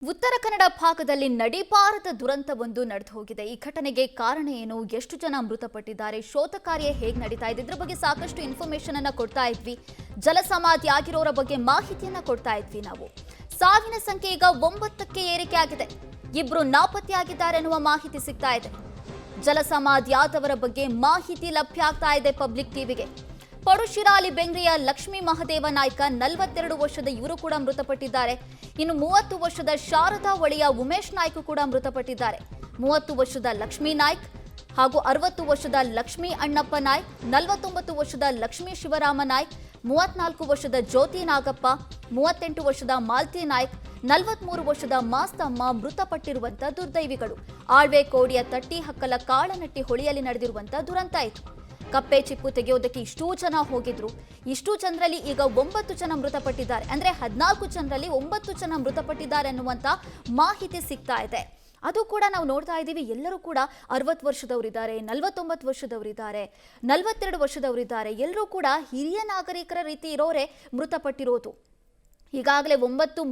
ಉತ್ತರ ಕನ್ನಡ ಭಾಗದಲ್ಲಿ ನಡಿಪಾರದ ದುರಂತವೊಂದು ನಡೆದು ಹೋಗಿದೆ. ಈ ಘಟನೆಗೆ ಕಾರಣ ಏನು, ಎಷ್ಟು ಜನ ಮೃತಪಟ್ಟಿದ್ದಾರೆ, ಶೋಧ ಕಾರ್ಯ ಹೇಗೆ ನಡೀತಾ ಇದೆ, ಇದ್ರ ಬಗ್ಗೆ ಸಾಕಷ್ಟು ಇನ್ಫಾರ್ಮೇಶನ್ ಅನ್ನ ಕೊಡ್ತಾ ಇದ್ವಿ. ಜಲಸಮಾಧಿ ಆಗಿರೋರ ಬಗ್ಗೆ ಮಾಹಿತಿಯನ್ನ ಕೊಡ್ತಾ ಇದ್ವಿ ನಾವು. ಸಾವಿನ ಸಂಖ್ಯೆ ಈಗ 9ಕ್ಕೆ ಏರಿಕೆ ಆಗಿದೆ. ಇಬ್ರು ನಾಪತ್ತೆಯಾಗಿದ್ದಾರೆ ಎನ್ನುವ ಮಾಹಿತಿ ಸಿಗ್ತಾ ಇದೆ. ಜಲಸಮಾಧಿ ಆದವರ ಬಗ್ಗೆ ಮಾಹಿತಿ ಲಭ್ಯ ಆಗ್ತಾ ಇದೆ ಪಬ್ಲಿಕ್ ಟಿವಿಗೆ. ಪಡುಶಿರಾಲಿ ಬೆಂಗ್ರಿಯ ಲಕ್ಷ್ಮೀ ಮಹದೇವ ನಾಯ್ಕ 42 ವರ್ಷದ ಇವರು ಕೂಡ ಮೃತಪಟ್ಟಿದ್ದಾರೆ. ಇನ್ನು 30 ವರ್ಷದ ಶಾರದಾ ಒಳಿಯ ಉಮೇಶ್ ನಾಯ್ಕ ಕೂಡ ಮೃತಪಟ್ಟಿದ್ದಾರೆ. 30 ವರ್ಷದ ಲಕ್ಷ್ಮೀ ನಾಯ್ಕ್ ಹಾಗೂ 60 ವರ್ಷದ ಲಕ್ಷ್ಮೀ ಅಣ್ಣಪ್ಪ ನಾಯ್ಕ್, 49 ವರ್ಷದ ಲಕ್ಷ್ಮೀ ಶಿವರಾಮ ನಾಯ್ಕ್, 34 ವರ್ಷದ ಜ್ಯೋತಿ ನಾಗಪ್ಪ, 38 ವರ್ಷದ ಮಾಲ್ತಿ ನಾಯ್ಕ್, 43 ವರ್ಷದ ಮಾಸ್ತಮ್ಮ ಮೃತಪಟ್ಟಿರುವಂತ ದುರ್ದೈವಿಗಳು. ಆಳ್ವೆ ಕೋಡಿಯ ತಟ್ಟಿ ಹಕ್ಕಲ ಕಾಳನಟ್ಟಿ ಹೊಳಿಯಲ್ಲಿ ನಡೆದಿರುವಂತ ದುರಂತ ಇದು. ಕಪ್ಪೆ ಚಿಪ್ಪು ತೆಗೆಯೋದಕ್ಕೆ ಇಷ್ಟೂ ಜನ ಹೋಗಿದ್ರು. ಇಷ್ಟು ಜನರಲ್ಲಿ ಈಗ 9 ಜನ ಮೃತಪಟ್ಟಿದ್ದಾರೆ. ಅಂದ್ರೆ 14 ಜನರಲ್ಲಿ 9 ಜನ ಮೃತಪಟ್ಟಿದ್ದಾರೆ ಅನ್ನುವಂತ ಮಾಹಿತಿ ಸಿಗ್ತಾ ಇದೆ. ಅದು ಕೂಡ ನಾವು ನೋಡ್ತಾ ಇದ್ದೀವಿ. ಎಲ್ಲರೂ ಕೂಡ 60 ವರ್ಷದವರಿದ್ದಾರೆ, 49 ವರ್ಷದವರಿದ್ದಾರೆ, 42 ವರ್ಷದವರಿದ್ದಾರೆ. ಎಲ್ಲರೂ ಕೂಡ ಹಿರಿಯ ನಾಗರಿಕರ ರೀತಿ ಇರೋರೆ ಮೃತಪಟ್ಟಿರೋದು. ಈಗಾಗಲೇ 9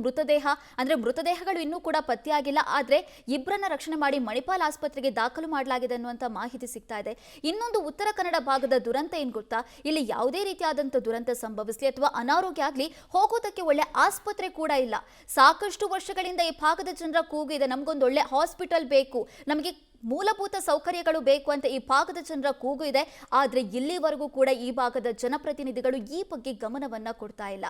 ಮೃತದೇಹಗಳು ಇನ್ನೂ ಕೂಡ ಪತ್ತೆಯಾಗಿಲ್ಲ. ಆದರೆ ಇಬ್ಬರನ್ನ ರಕ್ಷಣೆ ಮಾಡಿ ಮಣಿಪಾಲ್ ಆಸ್ಪತ್ರೆಗೆ ದಾಖಲು ಮಾಡಲಾಗಿದೆ ಅನ್ನುವಂಥ ಮಾಹಿತಿ ಸಿಗ್ತಾ ಇದೆ. ಇನ್ನೊಂದು ಉತ್ತರ ಕನ್ನಡ ಭಾಗದ ದುರಂತ ಏನು ಗೊತ್ತಾ, ಇಲ್ಲಿ ಯಾವುದೇ ರೀತಿಯಾದಂಥ ದುರಂತ ಸಂಭವಿಸಲಿ ಅಥವಾ ಅನಾರೋಗ್ಯ ಆಗಲಿ, ಹೋಗೋದಕ್ಕೆ ಒಳ್ಳೆ ಆಸ್ಪತ್ರೆ ಕೂಡ ಇಲ್ಲ. ಸಾಕಷ್ಟು ವರ್ಷಗಳಿಂದ ಈ ಭಾಗದ ಜನರ ಕೂಗು ಇದೆ, ನಮಗೊಂದು ಒಳ್ಳೆ ಹಾಸ್ಪಿಟಲ್ ಬೇಕು, ನಮಗೆ ಮೂಲಭೂತ ಸೌಕರ್ಯಗಳು ಬೇಕು ಅಂತ ಈ ಭಾಗದ ಜನರ ಕೂಗು ಇದೆ. ಆದರೆ ಇಲ್ಲಿವರೆಗೂ ಕೂಡ ಈ ಭಾಗದ ಜನಪ್ರತಿನಿಧಿಗಳು ಈ ಬಗ್ಗೆ ಗಮನವನ್ನ ಕೊಡ್ತಾ ಇಲ್ಲ.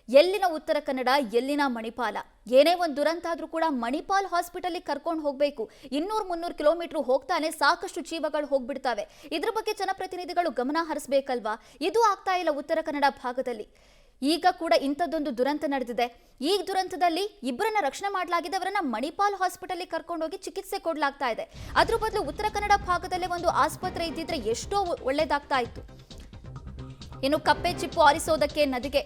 ಎಲ್ಲಿನ ಉತ್ತರ ಕನ್ನಡ, ಎಲ್ಲಿನ ಮಣಿಪಾಲ, ಏನೇ ಒಂದು ದುರಂತ ಆದ್ರೂ ಕೂಡ ಮಣಿಪಾಲ್ ಹಾಸ್ಪಿಟಲ್ಗೆ ಕರ್ಕೊಂಡು ಹೋಗಬೇಕು. 200-300 ಕಿಲೋಮೀಟರ್ ಹೋಗ್ತಾನೆ ಸಾಕಷ್ಟು ಜೀವಗಳು ಹೋಗ್ಬಿಡ್ತಾವೆ. ಇದ್ರ ಬಗ್ಗೆ ಜನಪ್ರತಿನಿಧಿಗಳು ಗಮನ ಹರಿಸಬೇಕಲ್ವಾ? ಇದು ಆಗ್ತಾ ಇಲ್ಲ ಉತ್ತರ ಕನ್ನಡ ಭಾಗದಲ್ಲಿ. ಈಗ ಕೂಡ ಇಂಥದ್ದೊಂದು ದುರಂತ ನಡೆದಿದೆ. ಈ ದುರಂತದಲ್ಲಿ ಇಬ್ಬರನ್ನ ರಕ್ಷಣೆ ಮಾಡಲಾಗಿದೆ. ಅವರನ್ನ ಮಣಿಪಾಲ್ ಹಾಸ್ಪಿಟಲ್ಗೆ ಕರ್ಕೊಂಡೋಗಿ ಚಿಕಿತ್ಸೆ ಕೊಡಲಾಗ್ತಾ ಇದೆ. ಅದ್ರ ಬದಲು ಉತ್ತರ ಕನ್ನಡ ಭಾಗದಲ್ಲೇ ಒಂದು ಆಸ್ಪತ್ರೆ ಇದ್ದಿದ್ರೆ ಎಷ್ಟೋ ಒಳ್ಳೇದಾಗ್ತಾ ಇತ್ತು. ಇನ್ನು ಕಪ್ಪೆ ಚಿಪ್ಪು ಆರಿಸೋದಕ್ಕೆ ನದಿಗೆ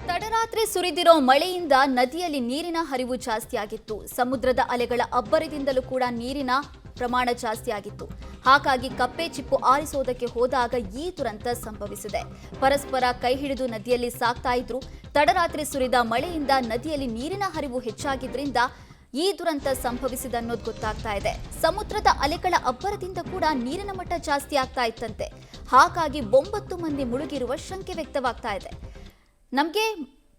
ತಡರಾತ್ರಿ ಸುರಿದಿರೋ ಮಳೆಯಿಂದ ನದಿಯಲ್ಲಿ ನೀರಿನ ಹರಿವು ಜಾಸ್ತಿಯಾಗಿತ್ತು. ಸಮುದ್ರದ ಅಲೆಗಳ ಅಬ್ಬರದಿಂದಲೂ ಕೂಡ ನೀರಿನ ಪ್ರಮಾಣ ಜಾಸ್ತಿಯಾಗಿತ್ತು. ಹಾಗಾಗಿ ಕಪ್ಪೆ ಚಿಪ್ಪು ಆರಿಸೋದಕ್ಕೆ ಹೋದಾಗ ಈ ದುರಂತ ಸಂಭವಿಸಿದೆ. ಪರಸ್ಪರ ಕೈ ಹಿಡಿದು ನದಿಯಲ್ಲಿ ಸಾಕ್ತಾ ಇದ್ರು. ತಡರಾತ್ರಿ ಸುರಿದ ಮಳೆಯಿಂದ ನದಿಯಲ್ಲಿ ನೀರಿನ ಹರಿವು ಹೆಚ್ಚಾಗಿದ್ರಿಂದ ಈ ದುರಂತ ಸಂಭವಿಸಿದೆ ಅನ್ನೋದು ಗೊತ್ತಾಗ್ತಾ ಇದೆ. ಸಮುದ್ರದ ಅಲೆಗಳ ಅಬ್ಬರದಿಂದ ಕೂಡ ನೀರಿನ ಮಟ್ಟ ಜಾಸ್ತಿ ಆಗ್ತಾ ಇತ್ತಂತೆ. ಹಾಗಾಗಿ 9 ಮಂದಿ ಮುಳುಗಿರುವ ಶಂಕೆ ವ್ಯಕ್ತವಾಗ್ತಾ ಇದೆ. ನಮಗೆ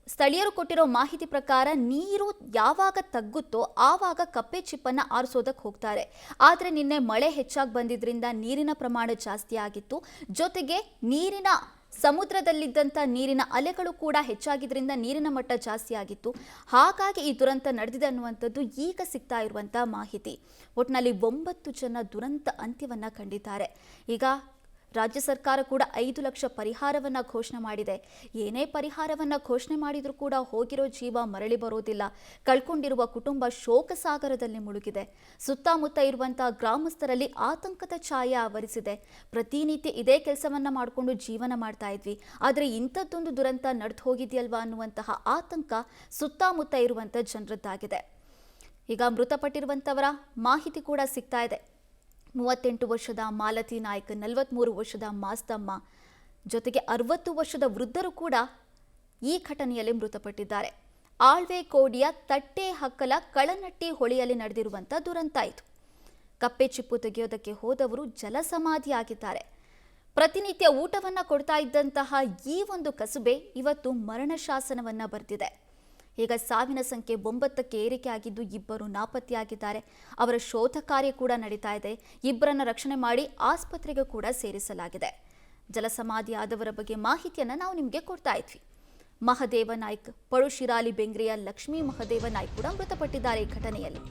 ಸ್ಥಳೀಯರು ಕೊಟ್ಟಿರೋ ಮಾಹಿತಿ ಪ್ರಕಾರ ನೀರು ಯಾವಾಗ ತಗ್ಗುತ್ತೋ ಆವಾಗ ಕಪ್ಪೆ ಚಿಪ್ಪನ್ನು ಆರಿಸೋದಕ್ಕೆ ಹೋಗ್ತಾರೆ. ಆದರೆ ನಿನ್ನೆ ಮಳೆ ಹೆಚ್ಚಾಗಿ ಬಂದಿದ್ರಿಂದ ನೀರಿನ ಪ್ರಮಾಣ ಜಾಸ್ತಿ ಆಗಿತ್ತು. ಜೊತೆಗೆ ಸಮುದ್ರದಲ್ಲಿದ್ದಂಥ ನೀರಿನ ಅಲೆಗಳು ಕೂಡ ಹೆಚ್ಚಾಗಿದ್ರಿಂದ ನೀರಿನ ಮಟ್ಟ ಜಾಸ್ತಿ ಆಗಿತ್ತು. ಹಾಗಾಗಿ ಈ ದುರಂತ ನಡೆದಿದೆ ಅನ್ನುವಂಥದ್ದು ಈಗ ಸಿಗ್ತಾ ಇರುವಂಥ ಮಾಹಿತಿ. ಒಟ್ಟಿನಲ್ಲಿ 9 ಜನ ದುರಂತ ಅಂತ್ಯವನ್ನು ಕಂಡಿದ್ದಾರೆ. ಈಗ ರಾಜ್ಯ ಸರ್ಕಾರ ಕೂಡ 5 ಲಕ್ಷ ಪರಿಹಾರವನ್ನು ಘೋಷಣೆ ಮಾಡಿದೆ. ಏನೇ ಪರಿಹಾರವನ್ನು ಘೋಷಣೆ ಮಾಡಿದರೂ ಕೂಡ ಹೋಗಿರೋ ಜೀವ ಮರಳಿ ಬರೋದಿಲ್ಲ. ಕಳ್ಕೊಂಡಿರುವ ಕುಟುಂಬ ಶೋಕ ಸಾಗರದಲ್ಲಿ ಮುಳುಗಿದೆ. ಸುತ್ತಮುತ್ತ ಇರುವಂತಹ ಗ್ರಾಮಸ್ಥರಲ್ಲಿ ಆತಂಕದ ಛಾಯೆ ಆವರಿಸಿದೆ. ಪ್ರತಿನಿತ್ಯ ಇದೇ ಕೆಲಸವನ್ನ ಮಾಡಿಕೊಂಡು ಜೀವನ ಮಾಡ್ತಾ ಇದ್ವಿ, ಆದರೆ ಇಂಥದ್ದೊಂದು ದುರಂತ ನಡೆದು ಹೋಗಿದೆಯಲ್ವಾ ಅನ್ನುವಂತಹ ಆತಂಕ ಸುತ್ತಮುತ್ತ ಇರುವಂಥ ಜನರದ್ದಾಗಿದೆ. ಈಗ ಮೃತಪಟ್ಟಿರುವಂಥವರ ಮಾಹಿತಿ ಕೂಡ ಸಿಗ್ತಾ ಇದೆ. 38 ವರ್ಷದ ಮಾಲತಿ ನಾಯ್ಕ್, 43 ವರ್ಷದ ಮಾಸ್ತಮ್ಮ, ಜೊತೆಗೆ 60 ವರ್ಷದ ವೃದ್ಧರು ಕೂಡ ಈ ಘಟನೆಯಲ್ಲಿ ಮೃತಪಟ್ಟಿದ್ದಾರೆ. ಆಳ್ವೆ ಕೋಡಿಯ ತಟ್ಟೆ ಹಕ್ಕಲ ಕಳನಟ್ಟಿ ಹೊಳೆಯಲ್ಲಿ ನಡೆದಿರುವಂಥ ದುರಂತ ಇದು. ಕಪ್ಪೆ ಚಿಪ್ಪು ತೆಗೆಯೋದಕ್ಕೆ ಹೋದವರು ಜಲಸಮಾಧಿ ಆಗಿದ್ದಾರೆ. ಪ್ರತಿನಿತ್ಯ ಊಟವನ್ನು ಕೊಡ್ತಾ ಇದ್ದಂತಹ ಈ ಒಂದು ಕಸುಬೆ ಇವತ್ತು ಮರಣ ಶಾಸನವನ್ನ ಬರೆದಿದೆ. ಈಗ ಸಾವಿನ ಸಂಖ್ಯೆ 9ಕ್ಕೆ ಏರಿಕೆ ಆಗಿದ್ದು ಇಬ್ಬರು ನಾಪತ್ತೆಯಾಗಿದ್ದಾರೆ. ಅವರ ಶೋಧ ಕಾರ್ಯ ಕೂಡ ನಡೀತಾ ಇದೆ. ಇಬ್ಬರನ್ನ ರಕ್ಷಣೆ ಮಾಡಿ ಆಸ್ಪತ್ರೆಗೆ ಕೂಡ ಸೇರಿಸಲಾಗಿದೆ. ಜಲಸಮಾಧಿ ಆದವರ ಬಗ್ಗೆ ಮಾಹಿತಿಯನ್ನು ನಾವು ನಿಮಗೆ ಕೊಡ್ತಾ ಇದ್ವಿ. ಮಹದೇವ ನಾಯ್ಕ್, ಪಡುಶಿರಾಲಿ ಬೆಂಗ್ರಿಯ ಲಕ್ಷ್ಮೀ ಮಹದೇವ ನಾಯ್ಕ್ ಕೂಡ ಮೃತಪಟ್ಟಿದ್ದಾರೆ ಈ ಘಟನೆಯಲ್ಲಿ.